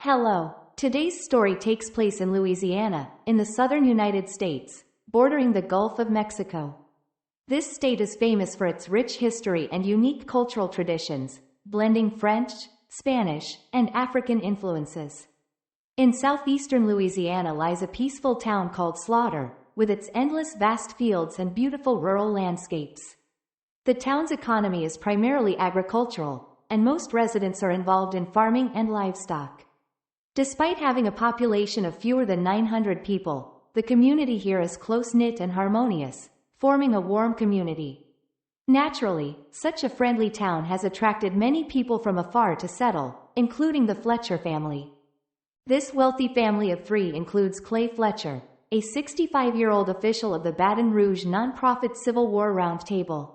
Hello. Today's story takes place in Louisiana, in the southern United States, bordering the Gulf of Mexico. This state is famous for its rich history and unique cultural traditions, blending French, Spanish, and African influences. In southeastern Louisiana lies a peaceful town called Slaughter, with its endless vast fields and beautiful rural landscapes. The town's economy is primarily agricultural, and most residents are involved in farming and livestock. Despite having a population of fewer than 900 people, the community here is close-knit and harmonious, forming a warm community. Naturally, such a friendly town has attracted many people from afar to settle, including the Fletcher family. This wealthy family of three includes Clay Fletcher, a 65-year-old official of the Baton Rouge nonprofit Civil War Roundtable.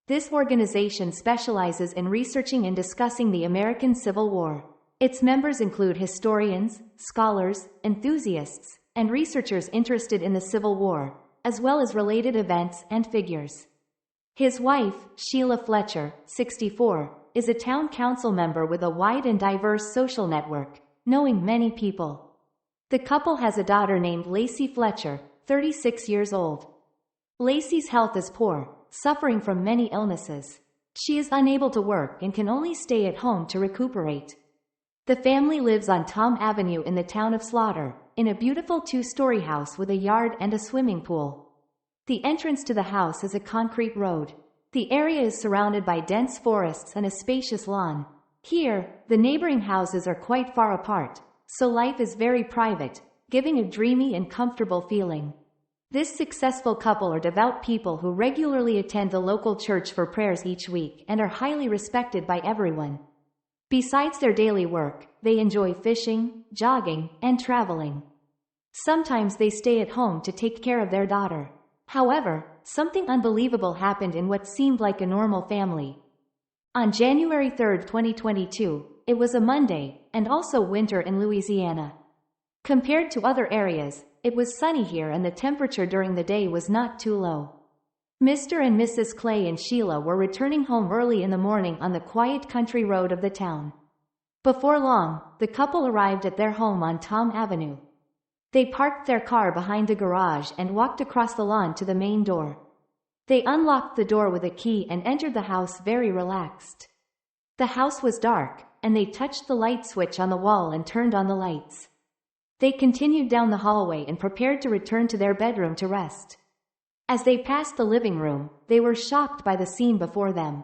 This organization specializes in researching and discussing the American Civil War. Its members include historians, scholars, enthusiasts, and researchers interested in the Civil War, as well as related events and figures. His wife, Sheila Fletcher, 64, is a town council member with a wide and diverse social network, knowing many people. The couple has a daughter named Lacey Fletcher, 36 years old. Lacey's health is poor, suffering from many illnesses. She is unable to work and can only stay at home to recuperate. The family lives on Tom Avenue in the town of Slaughter, in a beautiful two-story house with a yard and a swimming pool. The entrance to the house is a concrete road. The area is surrounded by dense forests and a spacious lawn. Here, the neighboring houses are quite far apart, so life is very private, giving a dreamy and comfortable feeling. This successful couple are devout people who regularly attend the local church for prayers each week and are highly respected by everyone. Besides their daily work, they enjoy fishing, jogging, and traveling. Sometimes they stay at home to take care of their daughter. However, something unbelievable happened in what seemed like a normal family. On January 3, 2022, it was a Monday, and also winter in Louisiana. Compared to other areas, it was sunny here and the temperature during the day was not too low. Mr. and Mrs. Clay and Sheila were returning home early in the morning on the quiet country road of the town. Before long, the couple arrived at their home on Tom Avenue. They parked their car behind the garage and walked across the lawn to the main door. They unlocked the door with a key and entered the house very relaxed. The house was dark, and they touched the light switch on the wall and turned on the lights. They continued down the hallway and prepared to return to their bedroom to rest. As they passed the living room, they were shocked by the scene before them.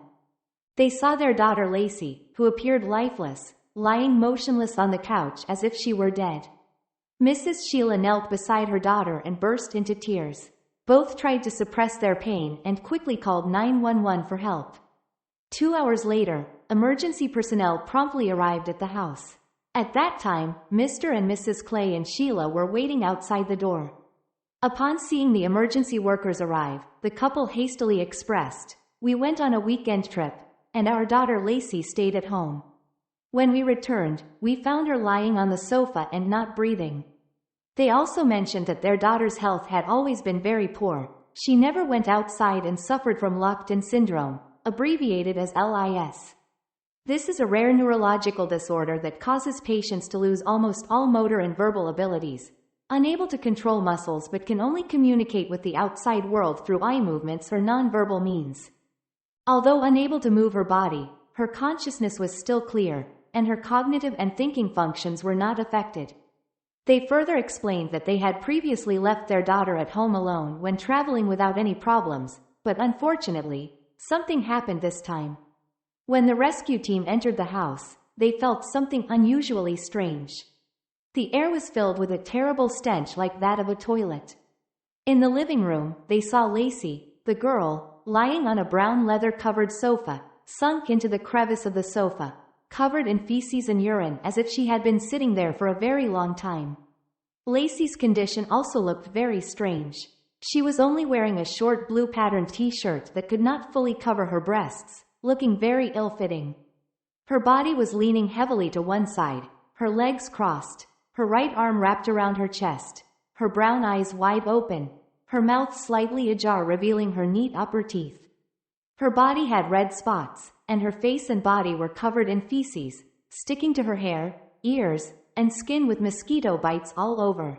They saw their daughter Lacey, who appeared lifeless, lying motionless on the couch as if she were dead. Mrs. Sheila knelt beside her daughter and burst into tears. Both tried to suppress their pain and quickly called 911 for help. 2 hours later, emergency personnel promptly arrived at the house. At that time, Mr. and Mrs. Clay and Sheila were waiting outside the door. Upon seeing the emergency workers arrive, the couple hastily expressed, "We went on a weekend trip, and our daughter Lacey stayed at home. When we returned, we found her lying on the sofa and not breathing." They also mentioned that their daughter's health had always been very poor. She never went outside and suffered from locked-in syndrome, abbreviated as LIS. This is a rare neurological disorder that causes patients to lose almost all motor and verbal abilities, unable to control muscles but can only communicate with the outside world through eye movements or nonverbal means. Although unable to move her body, her consciousness was still clear, and her cognitive and thinking functions were not affected. They further explained that they had previously left their daughter at home alone when traveling without any problems, but unfortunately, something happened this time. When the rescue team entered the house, they felt something unusually strange. The air was filled with a terrible stench like that of a toilet. In the living room, they saw Lacey, the girl, lying on a brown leather-covered sofa, sunk into the crevice of the sofa, covered in feces and urine as if she had been sitting there for a very long time. Lacey's condition also looked very strange. She was only wearing a short blue patterned t-shirt that could not fully cover her breasts, looking very ill-fitting. Her body was leaning heavily to one side, her legs crossed, her right arm wrapped around her chest, her brown eyes wide open, her mouth slightly ajar revealing her neat upper teeth. Her body had red spots, and her face and body were covered in feces, sticking to her hair, ears, and skin with mosquito bites all over.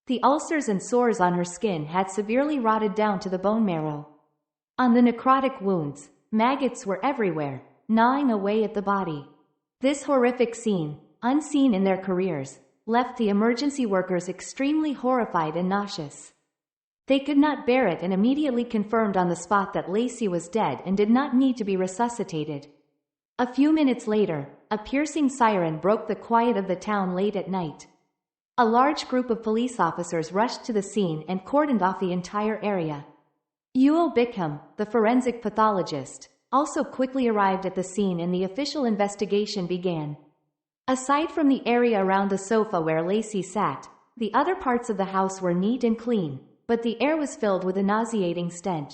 The ulcers and sores on her skin had severely rotted down to the bone marrow. On the necrotic wounds, maggots were everywhere, gnawing away at the body. This horrific scene, unseen in their careers, left the emergency workers extremely horrified and nauseous. They could not bear it and immediately confirmed on the spot that Lacey was dead and did not need to be resuscitated. A few minutes later, a piercing siren broke the quiet of the town late at night. A large group of police officers rushed to the scene and cordoned off the entire area. Ewell Bickham, the forensic pathologist, also quickly arrived at the scene and the official investigation began. Aside from the area around the sofa where Lacey sat, the other parts of the house were neat and clean, but the air was filled with a nauseating stench.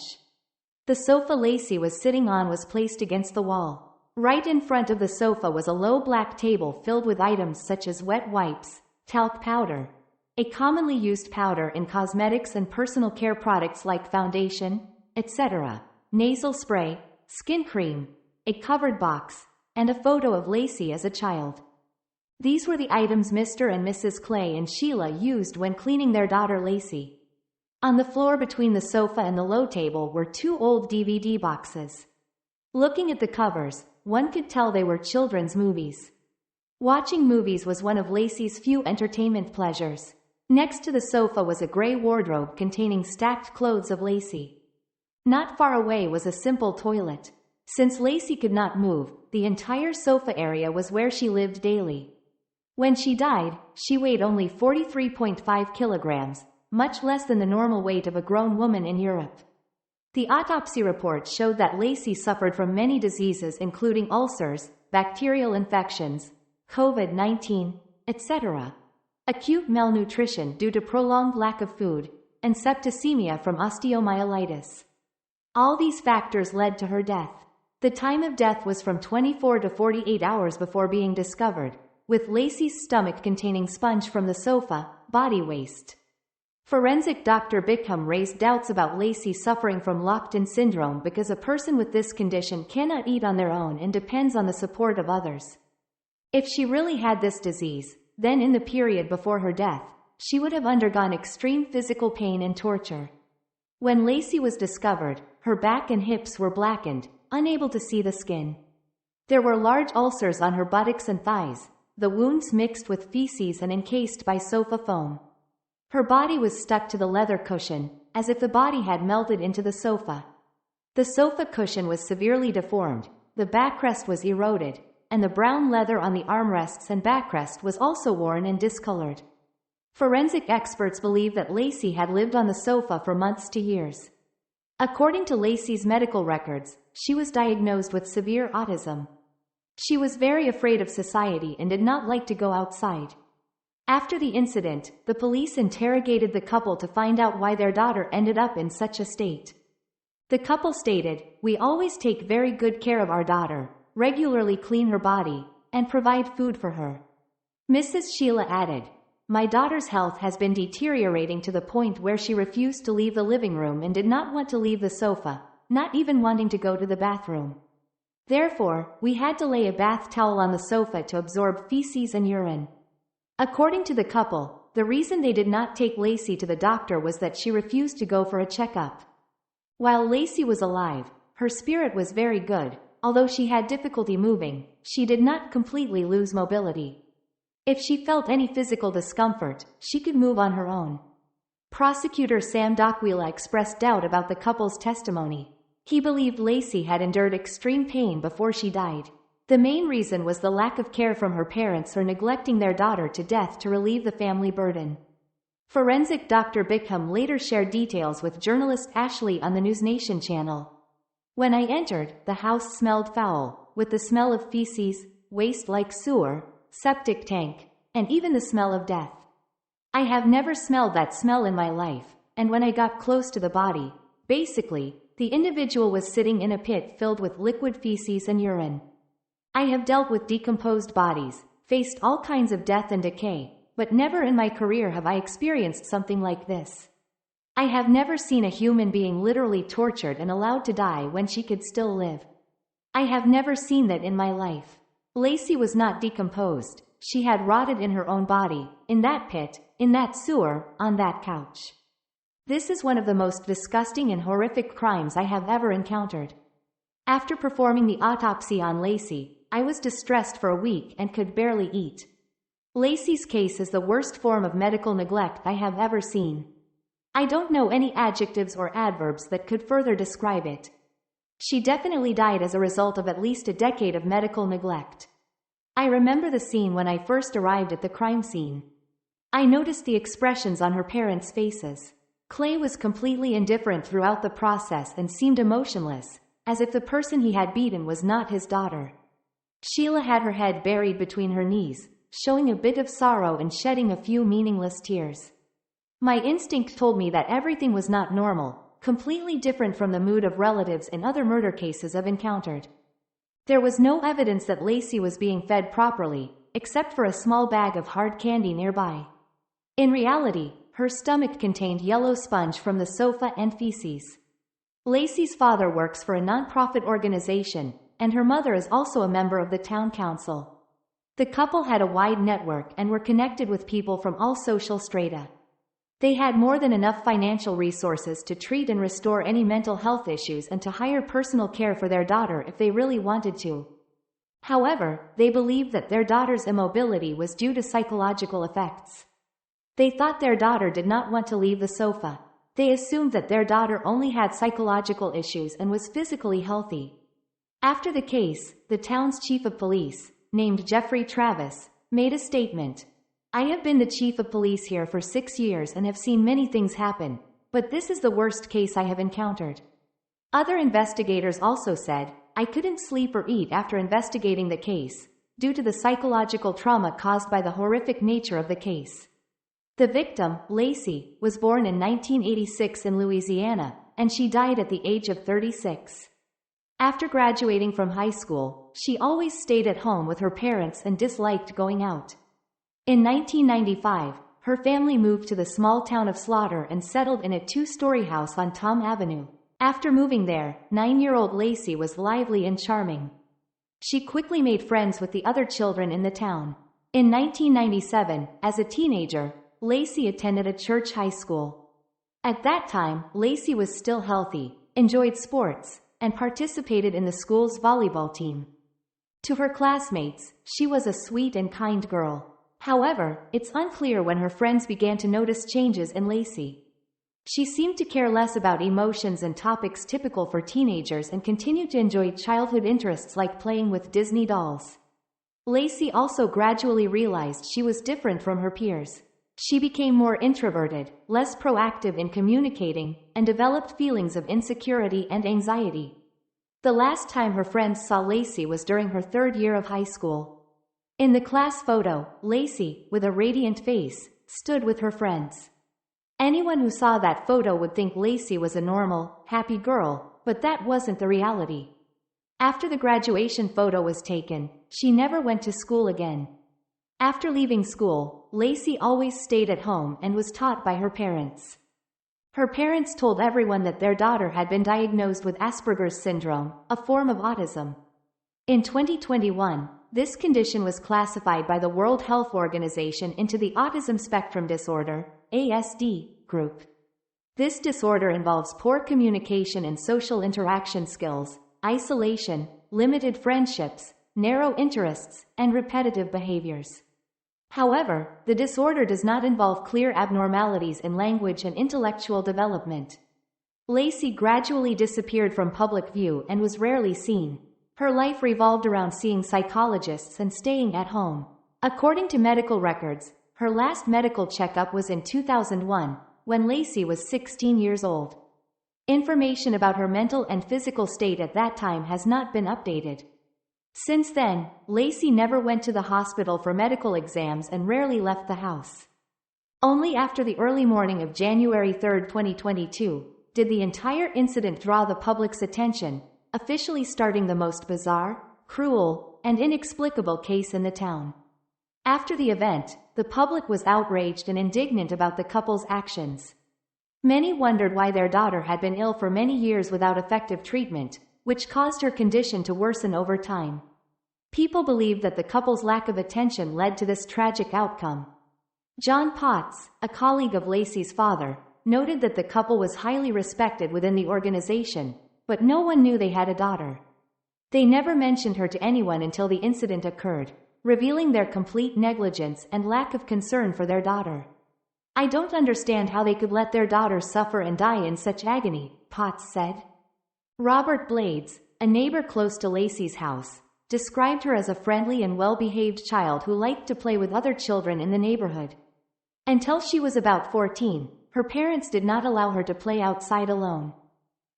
The sofa Lacey was sitting on was placed against the wall. Right in front of the sofa was a low black table filled with items such as wet wipes, talc powder, a commonly used powder in cosmetics and personal care products like foundation, etc., nasal spray, skin cream, a covered box, and a photo of Lacey as a child. These were the items Mr. and Mrs. Clay and Sheila used when cleaning their daughter Lacey. On the floor between the sofa and the low table were 2 old DVD boxes. Looking at the covers, one could tell they were children's movies. Watching movies was one of Lacey's few entertainment pleasures. Next to the sofa was a gray wardrobe containing stacked clothes of Lacey. Not far away was a simple toilet. Since Lacey could not move, the entire sofa area was where she lived daily. When she died, she weighed only 43.5 kilograms, much less than the normal weight of a grown woman in Europe. The autopsy report showed that Lacey suffered from many diseases including ulcers, bacterial infections, COVID-19, etc., acute malnutrition due to prolonged lack of food, and septicemia from osteomyelitis. All these factors led to her death. The time of death was from 24 to 48 hours before being discovered, with Lacey's stomach containing sponge from the sofa, body waste. Forensic Dr. Bickham raised doubts about Lacey suffering from locked-in syndrome because a person with this condition cannot eat on their own and depends on the support of others. If she really had this disease, then in the period before her death, she would have undergone extreme physical pain and torture. When Lacey was discovered, her back and hips were blackened, unable to see the skin. There were large ulcers on her buttocks and thighs, the wounds mixed with feces and encased by sofa foam. Her body was stuck to the leather cushion, as if the body had melted into the sofa. The sofa cushion was severely deformed, the backrest was eroded, and the brown leather on the armrests and backrest was also worn and discolored. Forensic experts believe that Lacey had lived on the sofa for months to years. According to Lacey's medical records, she was diagnosed with severe autism. She was very afraid of society and did not like to go outside. After the incident, the police interrogated the couple to find out why their daughter ended up in such a state. The couple stated, "We always take very good care of our daughter, regularly clean her body, and provide food for her." Mrs. Sheila added, "My daughter's health has been deteriorating to the point where she refused to leave the living room and did not want to leave the sofa, not even wanting to go to the bathroom. Therefore, we had to lay a bath towel on the sofa to absorb feces and urine." According to the couple, the reason they did not take Lacey to the doctor was that she refused to go for a checkup. While Lacey was alive, her spirit was very good. Although she had difficulty moving, she did not completely lose mobility. If she felt any physical discomfort, she could move on her own. Prosecutor Sam Dockwila expressed doubt about the couple's testimony. He believed Lacey had endured extreme pain before she died. The main reason was the lack of care from her parents for neglecting their daughter to death to relieve the family burden. Forensic Dr. Bickham later shared details with journalist Ashley on the NewsNation channel. "When I entered, the house smelled foul, with the smell of feces, waste like sewer, septic tank, and even the smell of death. I have never smelled that smell in my life, and when I got close to the body, basically, the individual was sitting in a pit filled with liquid feces and urine. I have dealt with decomposed bodies, faced all kinds of death and decay, but never in my career have I experienced something like this. I have never seen a human being literally tortured and allowed to die when she could still live. I have never seen that in my life." Lacey was not decomposed. she had rotted in her own body, in that pit, in that sewer, on that couch. This is one of the most disgusting and horrific crimes I have ever encountered. After performing the autopsy on Lacey, I was distressed for a week and could barely eat. Lacey's case is the worst form of medical neglect I have ever seen. I don't know any adjectives or adverbs that could further describe it. She definitely died as a result of at least a decade of medical neglect. I remember the scene when I first arrived at the crime scene. I noticed the expressions on her parents' faces. Clay was completely indifferent throughout the process and seemed emotionless, as if the person he had beaten was not his daughter. Sheila had her head buried between her knees, showing a bit of sorrow and shedding a few meaningless tears. My instinct told me that everything was not normal, completely different from the mood of relatives in other murder cases I've encountered. There was no evidence that Lacey was being fed properly, except for a small bag of hard candy nearby. In reality, her stomach contained yellow sponge from the sofa and feces. Lacey's father works for a non-profit organization, and her mother is also a member of the town council. The couple had a wide network and were connected with people from all social strata. They had more than enough financial resources to treat and restore any mental health issues and to hire personal care for their daughter if they really wanted to. However, they believed that their daughter's immobility was due to psychological effects. They thought their daughter did not want to leave the sofa. They assumed that their daughter only had psychological issues and was physically healthy. After the case, the town's chief of police, named Jeffrey Travis, made a statement. I have been the chief of police here for 6 years and have seen many things happen, but this is the worst case I have encountered. Other investigators also said, I couldn't sleep or eat after investigating the case, due to the psychological trauma caused by the horrific nature of the case. The victim, Lacey, was born in 1986 in Louisiana, and she died at the age of 36. After graduating from high school, she always stayed at home with her parents and disliked going out. In 1995, her family moved to the small town of Slaughter and settled in a 2-story house on Tom Avenue. After moving there, 9-year-old Lacey was lively and charming. She quickly made friends with the other children in the town. In 1997, as a teenager, Lacey attended a church high school. At that time, Lacey was still healthy, enjoyed sports, and participated in the school's volleyball team. To her classmates, she was a sweet and kind girl. However, it's unclear when her friends began to notice changes in Lacey. She seemed to care less about emotions and topics typical for teenagers and continued to enjoy childhood interests like playing with Disney dolls. Lacey also gradually realized she was different from her peers. She became more introverted, less proactive in communicating, and developed feelings of insecurity and anxiety. The last time her friends saw Lacey was during her 3rd year of high school. In the class photo, Lacey, with a radiant face, stood with her friends. Anyone who saw that photo would think Lacey was a normal, happy girl, but that wasn't the reality. After the graduation photo was taken, she never went to school again. After leaving school, Lacey always stayed at home and was taught by her parents. Her parents told everyone that their daughter had been diagnosed with Asperger's syndrome, a form of autism. In 2021, this condition was classified by the World Health Organization into the Autism Spectrum Disorder, ASD, group. This disorder involves poor communication and social interaction skills, isolation, limited friendships, narrow interests, and repetitive behaviors. However, the disorder does not involve clear abnormalities in language and intellectual development. Lacey gradually disappeared from public view and was rarely seen. Her life revolved around seeing psychologists and staying at home. According to medical records, her last medical checkup was in 2001, when Lacey was 16 years old. Information about her mental and physical state at that time has not been updated. Since then, Lacey never went to the hospital for medical exams and rarely left the house. Only after the early morning of January 3, 2022, did the entire incident draw the public's attention, officially starting the most bizarre, cruel, and inexplicable case in the town. After the event, the public was outraged and indignant about the couple's actions. Many wondered why their daughter had been ill for many years without effective treatment, which caused her condition to worsen over time. People believe that the couple's lack of attention led to this tragic outcome. John Potts, a colleague of Lacey's father, noted that the couple was highly respected within the organization, but no one knew they had a daughter. They never mentioned her to anyone until the incident occurred, revealing their complete negligence and lack of concern for their daughter. "I don't understand how they could let their daughter suffer and die in such agony," Potts said. Robert Blades, a neighbor close to Lacey's house, described her as a friendly and well-behaved child who liked to play with other children in the neighborhood. Until she was about 14, her parents did not allow her to play outside alone.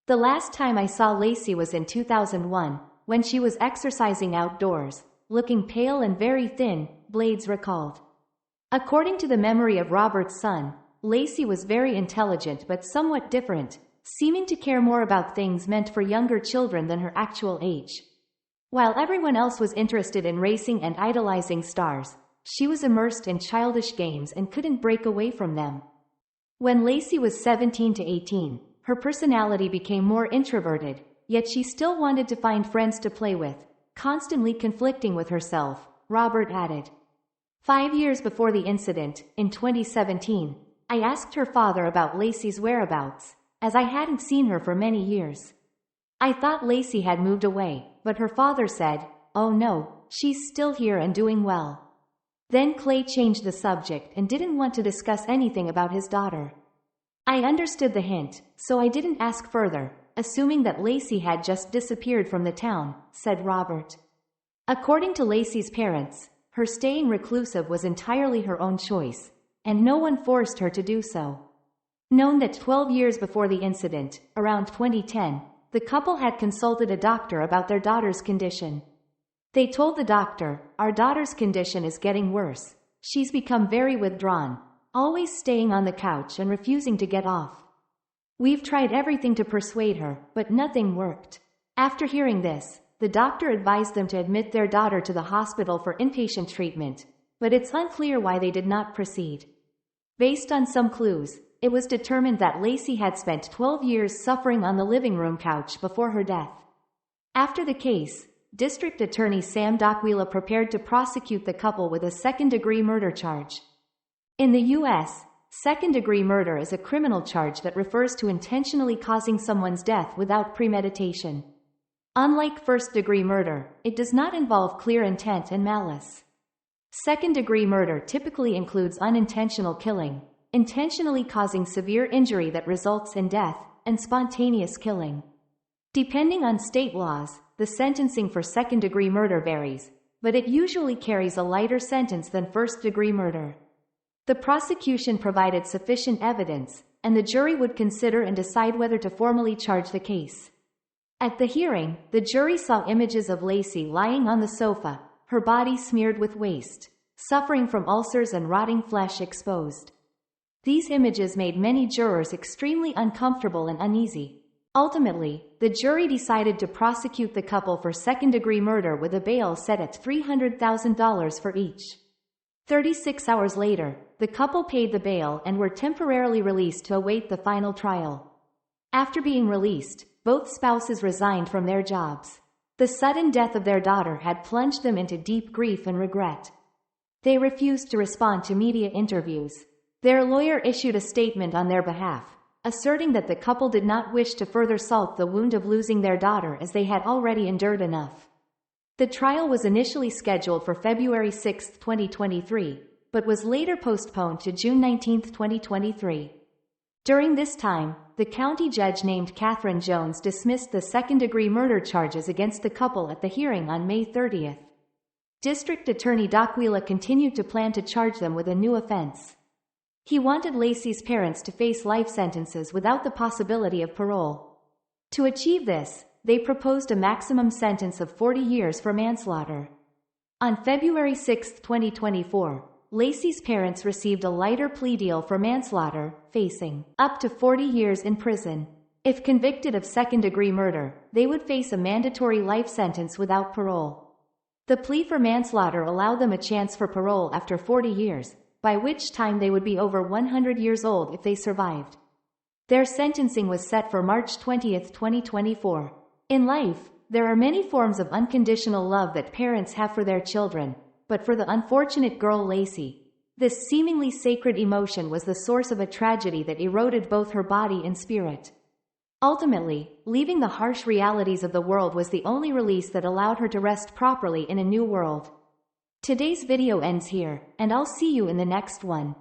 "The last time I saw Lacey was in 2001, when she was exercising outdoors, looking pale and very thin," Blades recalled. According to the memory of Robert's son, Lacey was very intelligent but somewhat different, seeming to care more about things meant for younger children than her actual age. While everyone else was interested in racing and idolizing stars, she was immersed in childish games and couldn't break away from them. When Lacey was 17 to 18, her personality became more introverted, yet she still wanted to find friends to play with, constantly conflicting with herself, Robert added. 5 years before the incident, in 2017, I asked her father about Lacey's whereabouts, as I hadn't seen her for many years. I thought Lacey had moved away, but her father said, "Oh no, she's still here and doing well." Then Clay changed the subject and didn't want to discuss anything about his daughter. I understood the hint, so I didn't ask further, assuming that Lacey had just disappeared from the town, said Robert. According to Lacey's parents, her staying reclusive was entirely her own choice, and no one forced her to do so. Known that 12 years before the incident, around 2010, the couple had consulted a doctor about their daughter's condition. They told the doctor, "Our daughter's condition is getting worse. She's become very withdrawn, always staying on the couch and refusing to get off. We've tried everything to persuade her, but nothing worked." After hearing this, the doctor advised them to admit their daughter to the hospital for inpatient treatment, but it's unclear why they did not proceed. Based on some clues, it was determined that Lacey had spent 12 years suffering on the living room couch before her death. After the case, District Attorney Sam Dockwila prepared to prosecute the couple with a second-degree murder charge. In the U.S., second-degree murder is a criminal charge that refers to intentionally causing someone's death without premeditation. Unlike first-degree murder, it does not involve clear intent and malice. Second-degree murder typically includes unintentional killing, intentionally causing severe injury that results in death, and spontaneous killing. Depending on state laws, the sentencing for second-degree murder varies, but it usually carries a lighter sentence than first-degree murder. The prosecution provided sufficient evidence, and the jury would consider and decide whether to formally charge the case. At the hearing, the jury saw images of Lacey lying on the sofa, her body smeared with waste, suffering from ulcers and rotting flesh exposed. These images made many jurors extremely uncomfortable and uneasy. Ultimately, the jury decided to prosecute the couple for second-degree murder with a bail set at $300,000 for each. 36 hours later, the couple paid the bail and were temporarily released to await the final trial. After being released, both spouses resigned from their jobs. The sudden death of their daughter had plunged them into deep grief and regret. They refused to respond to media interviews. Their lawyer issued a statement on their behalf, asserting that the couple did not wish to further salt the wound of losing their daughter as they had already endured enough. The trial was initially scheduled for February 6, 2023, but was later postponed to June 19, 2023. During this time, the county judge named Catherine Jones dismissed the second-degree murder charges against the couple at the hearing on May 30. District Attorney Dockwila continued to plan to charge them with a new offense. He wanted Lacey's parents to face life sentences without the possibility of parole. To achieve this, they proposed a maximum sentence of 40 years for manslaughter. On February 6, 2024, Lacey's parents received a lighter plea deal for manslaughter, facing up to 40 years in prison. If convicted of second-degree murder, they would face a mandatory life sentence without parole. The plea for manslaughter allowed them a chance for parole after 40 years, by which time they would be over 100 years old if they survived. Their sentencing was set for March 20, 2024. In life, There are many forms of unconditional love that parents have for their children, but for the unfortunate girl Lacey, this seemingly sacred emotion was the source of a tragedy that eroded both her body and spirit. Ultimately, leaving the harsh realities of the world was the only release that allowed her to rest properly in a new world. Today's video ends here, and I'll see you in the next one.